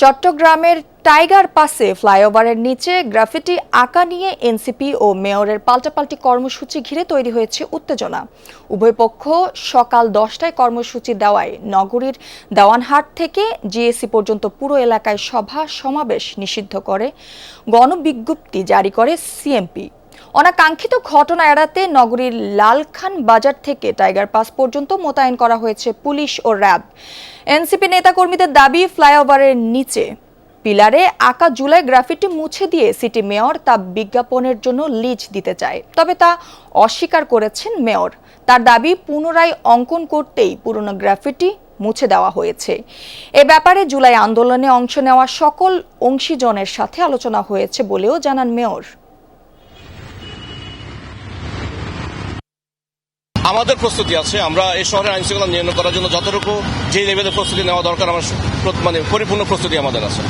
চট্টগ্রামের টাইগার পাসে ফ্লাইওভারের নিচে গ্রাফিটি আঁকা নিয়ে এনসিপি ও মেয়রের পাল্টাপাল্টি কর্মসূচি ঘিরে তৈরি হয়েছে উত্তেজনা। উভয় পক্ষ সকাল 10টায় কর্মসূচি দেওয়ায় নগরীর দেওয়ানহাট থেকে জিএসি পর্যন্ত পুরো এলাকায় সভা সমাবেশ নিষিদ্ধ করে গণবিজ্ঞপ্তি জারি করে সিএমপি। অনাকাঙ্ক্ষিত ঘটনা এড়াতে নগরীর লালখান বাজার থেকে টাইগার পাস পর্যন্ত মোতায়েন করা হয়েছে পুলিশ ও র্যাব। এনসিপি নেতাকর্মীদের দাবি, ফ্লাইওভারের নিচে পিলারে আঁকা জুলাই গ্রাফিটি মুছে দিয়ে সিটি মেয়র তা বিজ্ঞাপনের জন্য লিজ দিতে চায়, তবে তা অস্বীকার করেছেন মেয়র। তার দাবি, পুনরায় অঙ্কন করতেই পুরনো গ্রাফিটি মুছে দেওয়া হয়েছে। এ ব্যাপারে জুলাই আন্দোলনে অংশ নেওয়া সকল অংশীজনের সাথে আলোচনা হয়েছে বলেও জানান মেয়র। আমাদের প্রস্তুতি আছে, আমরা এই শহরের আইন শৃঙ্খলা নিয়ন্ত্রণ করার জন্য যতটুকু যে লেভেলের প্রস্তুতি নেওয়া দরকার, আমার পরিপূর্ণ প্রস্তুতি আমাদের আছে।